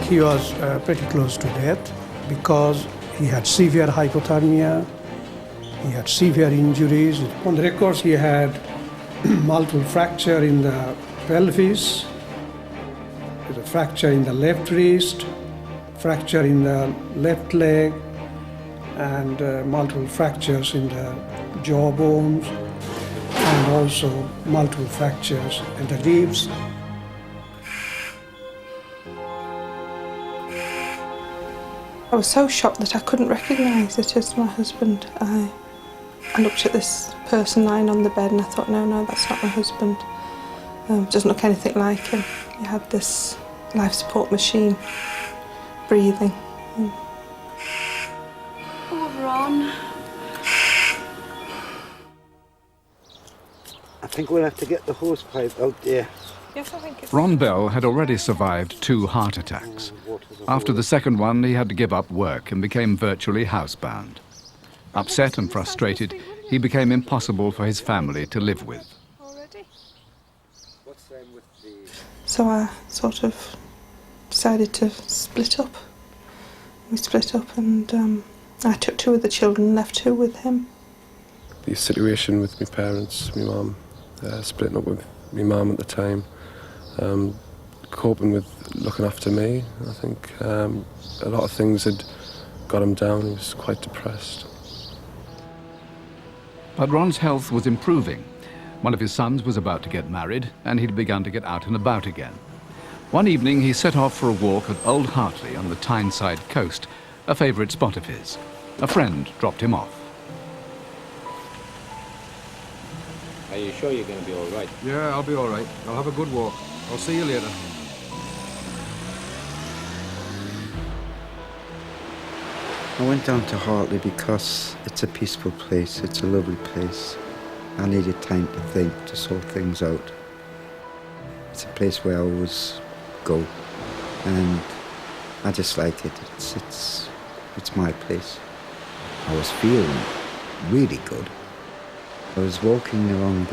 he was pretty close to death because he had severe hypothermia, he had severe injuries. On the records, he had multiple fracture in the pelvis, a fracture in the left wrist, fracture in the left leg, and multiple fractures in the jaw bones, and also multiple fractures in the ribs. I was so shocked that I couldn't recognise it as my husband. I looked at this person lying on the bed and I thought, no, that's not my husband. Doesn't look anything like him. He had this life support machine, breathing. Oh, Ron. I think we'll have to get the hose pipe out there. Yes, I think it's... Ron Bell had already survived 2 heart attacks. After the second one, he had to give up work and became virtually housebound. Upset and frustrated, he became impossible for his family to live with. So I sort of decided to split up. We split up and I took 2 of the children and left 2 with him. The situation with my parents, my mum, splitting up with my mum at the time, coping with looking after me. I think a lot of things had got him down. He was quite depressed. But Ron's health was improving. One of his sons was about to get married, and he'd begun to get out and about again. One evening, he set off for a walk at Old Hartley on the Tyneside coast, a favourite spot of his. A friend dropped him off. Are you sure you're going to be all right? Yeah, I'll be all right. I'll have a good walk. I'll see you later. I went down to Hartley because it's a peaceful place, it's a lovely place. I needed time to think, to sort things out. It's a place where I always go, and I just like it. It's my place. I was feeling really good. I was walking along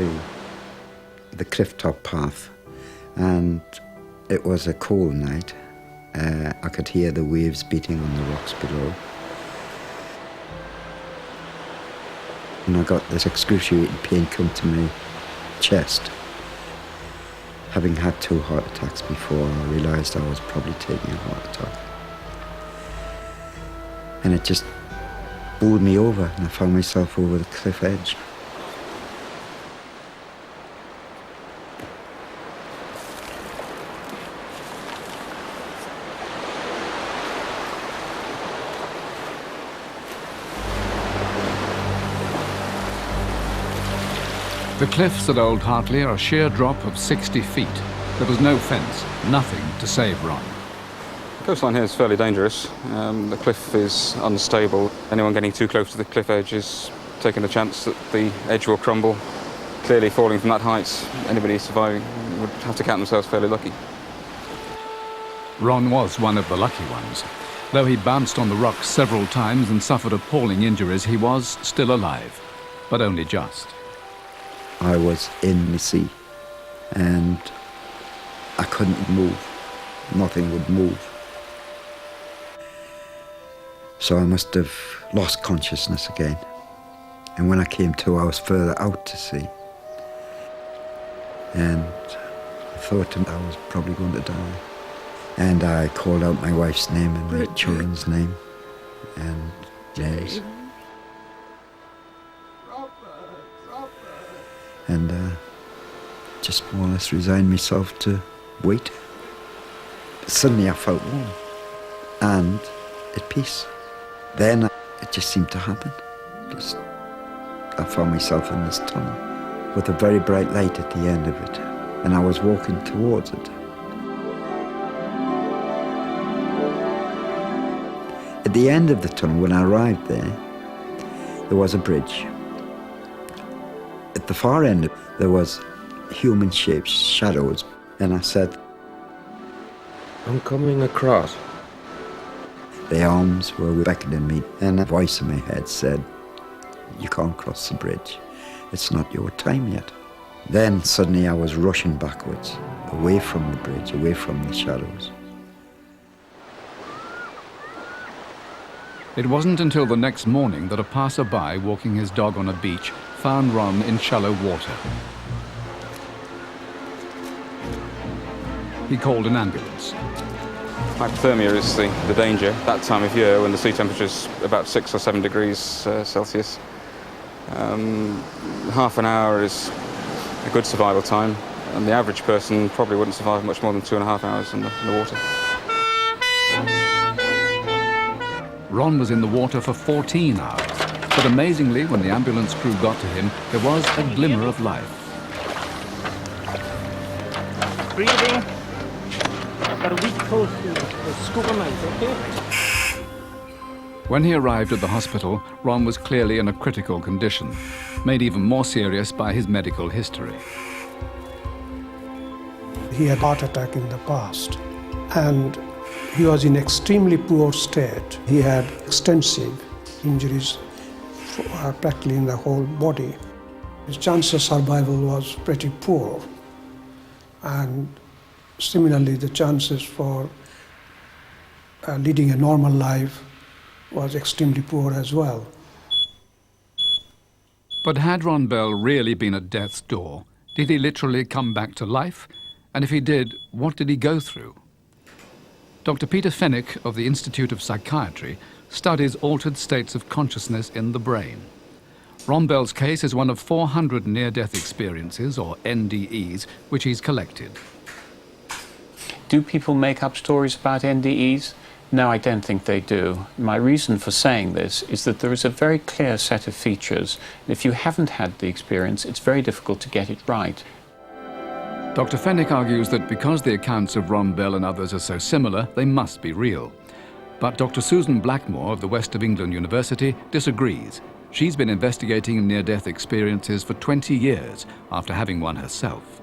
the cliff top path, and it was a cold night. I could hear the waves beating on the rocks below. And I got this excruciating pain come to my chest. Having had 2 heart attacks before, I realised I was probably taking a heart attack. And it just bowled me over, and I found myself over the cliff edge. The cliffs at Old Hartley are a sheer drop of 60 feet. There was no fence, nothing to save Ron. The coastline here is fairly dangerous. The cliff is unstable. Anyone getting too close to the cliff edge is taking a chance that the edge will crumble. Clearly, falling from that height, anybody surviving would have to count themselves fairly lucky. Ron was one of the lucky ones. Though he bounced on the rocks several times and suffered appalling injuries, he was still alive, but only just. I was in the sea, and I couldn't move. Nothing would move. So I must have lost consciousness again. And when I came to, I was further out to sea. And I thought I was probably going to die. And I called out my wife's name and my children's name, and James. And just more or less resigned myself to wait. Suddenly I felt warm and at peace. Then it just seemed to happen. I found myself in this tunnel with a very bright light at the end of it, and I was walking towards it. At the end of the tunnel, when I arrived there was a bridge. At the far end, there was human shapes, shadows, and I said, I'm coming across. The arms were beckoning me, and a voice in my head said, you can't cross the bridge. It's not your time yet. Then suddenly I was rushing backwards, away from the bridge, away from the shadows. It wasn't until the next morning that a passer-by walking his dog on a beach found Ron in shallow water. He called an ambulance. Hypothermia is the danger. That time of year when the sea temperature is about 6 or 7 degrees Celsius. Half an hour is a good survival time, and the average person probably wouldn't survive much more than 2.5 hours in the water. Ron was in the water for 14 hours, but amazingly, when the ambulance crew got to him, there was a glimmer of life. Breathing. I've got a weak pulse with scuba knife, okay? When he arrived at the hospital, Ron was clearly in a critical condition, made even more serious by his medical history. He had a heart attack in the past, and he was in extremely poor state. He had extensive injuries practically in the whole body. His chance of survival was pretty poor, and similarly the chances for leading a normal life was extremely poor as well. But had Ron Bell really been at death's door? Did he literally come back to life? And if he did, what did he go through? Dr. Peter Fenwick of the Institute of Psychiatry studies altered states of consciousness in the brain. Ron Bell's case is one of 400 near-death experiences, or NDEs, which he's collected. Do people make up stories about NDEs? No, I don't think they do. My reason for saying this is that there is a very clear set of features. If you haven't had the experience, it's very difficult to get it right. Dr. Fenwick argues that because the accounts of Ron Bell and others are so similar, they must be real. But Dr. Susan Blackmore of the West of England University disagrees. She's been investigating near-death experiences for 20 years after having one herself.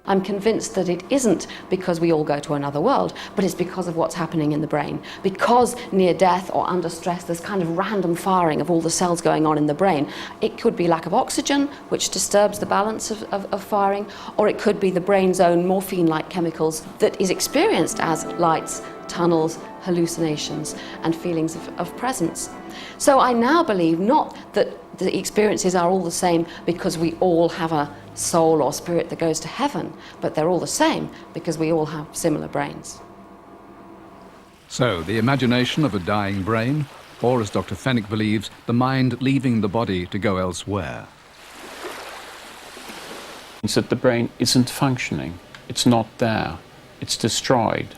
I'm convinced that it isn't because we all go to another world, but it's because of what's happening in the brain. Because near death or under stress, there's kind of random firing of all the cells going on in the brain. It could be lack of oxygen, which disturbs the balance of firing, or it could be the brain's own morphine-like chemicals that is experienced as lights, tunnels, hallucinations, and feelings of presence. So I now believe not that the experiences are all the same because we all have a soul or spirit that goes to heaven, but they're all the same because we all have similar brains. So, the imagination of a dying brain, or as Dr. Fenwick believes, the mind leaving the body to go elsewhere. It's that the brain isn't functioning. It's not there. It's destroyed.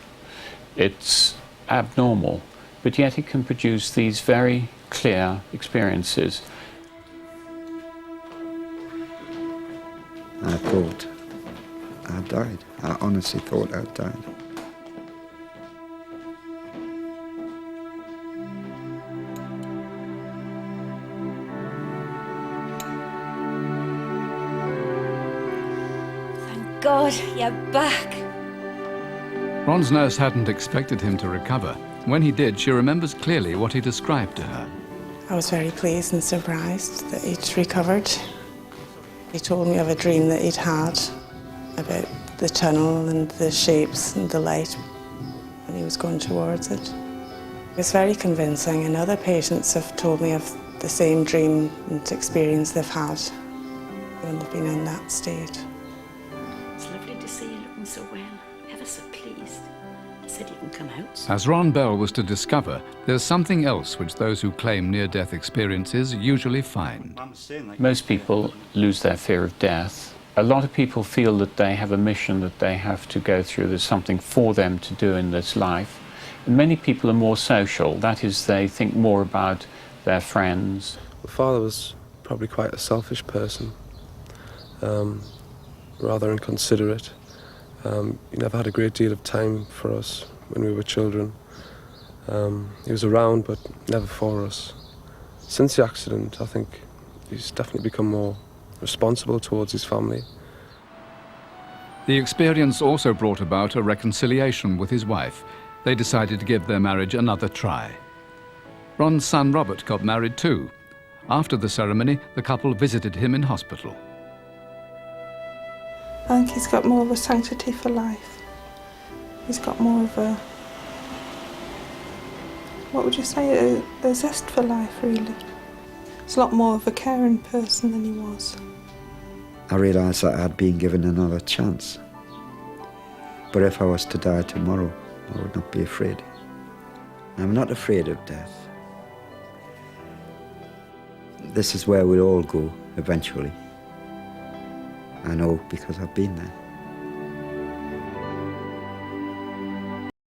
It's abnormal, but yet it can produce these very clear experiences. I thought I died. I honestly thought I died. Thank God you're back. Ron's nurse hadn't expected him to recover. When he did, she remembers clearly what he described to her. I was very pleased and surprised that he'd recovered. He told me of a dream that he'd had about the tunnel and the shapes and the light when he was going towards it. It was very convincing, and other patients have told me of the same dream and experience they've had when they've been in that state. It's lovely to see you looking so well. Ever so pleased. I said you can come out. As Ron Bell was to discover, there's something else which those who claim near-death experiences usually find. Most people lose their fear of death. A lot of people feel that they have a mission that they have to go through. There's something for them to do in this life. And many people are more social. That is, they think more about their friends. My father was probably quite a selfish person, rather inconsiderate. He never had a great deal of time for us when we were children. He was around, but never for us. Since the accident, I think he's definitely become more responsible towards his family. The experience also brought about a reconciliation with his wife. They decided to give their marriage another try. Ron's son Robert got married too. After the ceremony, the couple visited him in hospital. I think he's got more of a sanctity for life. He's got more of a what would you say, a zest for life, really. He's a lot more of a caring person than he was. I realised that I'd been given another chance. But if I was to die tomorrow, I would not be afraid. I'm not afraid of death. This is where we'll all go eventually. I know because I've been there.